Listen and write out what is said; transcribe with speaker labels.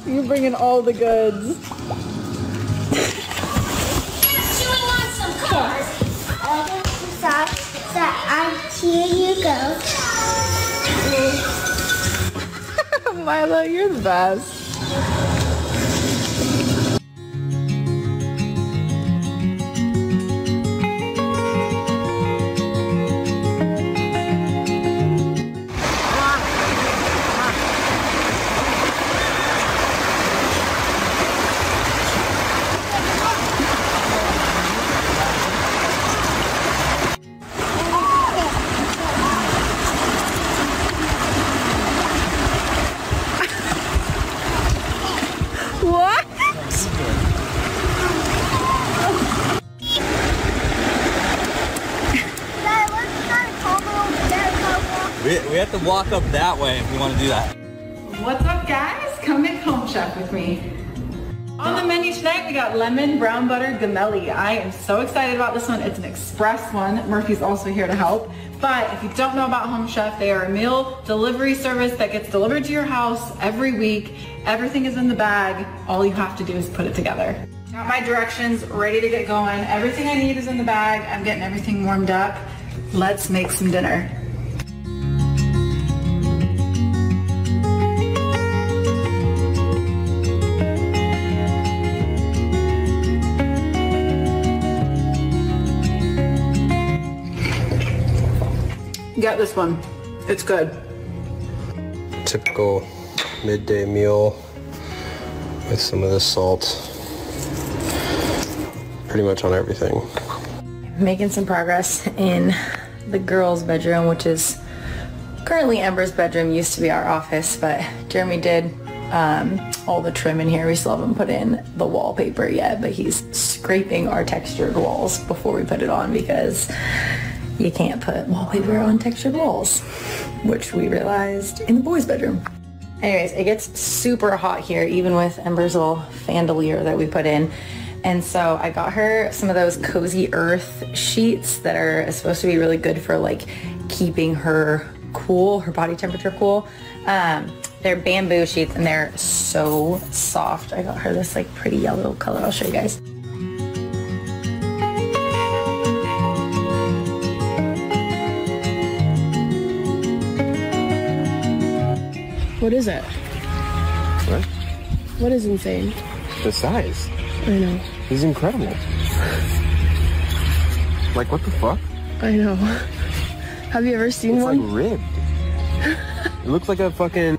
Speaker 1: You bring in all the goods.
Speaker 2: Chewing on some cars. So here you go.
Speaker 1: Lilah, you're the best.
Speaker 3: We have to walk up that way if we want to do that.
Speaker 1: What's up, guys? Come make home chef with me. On the menu tonight, we got lemon brown butter gemelli. I am so excited about this one. It's an express one. Murphy's also here to help. But if you don't know about Home Chef, they are a meal delivery service that gets delivered to your house every week. Everything is in the bag. All you have to do is put it together. Got my directions ready to get going. Everything I need is in the bag. I'm getting everything warmed up. Let's make some dinner. Get this one. It's good.
Speaker 4: Typical midday meal with some of this salt. Pretty much on everything.
Speaker 1: Making some progress in the girls' bedroom, which is currently Ember's bedroom. Used to be our office, but Jeremy did all the trim in here. We still haven't put in the wallpaper yet, but he's scraping our textured walls before we put it on because you can't put wallpaper on textured walls, which we realized in the boys' bedroom. Anyways, it gets super hot here, even with Ember's little chandelier that we put in. And so I got her some of those Cozy Earth sheets that are supposed to be really good for like keeping her cool, her body temperature cool. They're bamboo sheets and they're so soft. I got her this like pretty yellow color. I'll show you guys.
Speaker 5: What is it?
Speaker 4: What?
Speaker 5: What is insane?
Speaker 4: The size.
Speaker 5: I know.
Speaker 4: This is incredible. Like, what the fuck?
Speaker 5: I know. Have you ever seen one?
Speaker 4: It's like ribbed. It looks like a fucking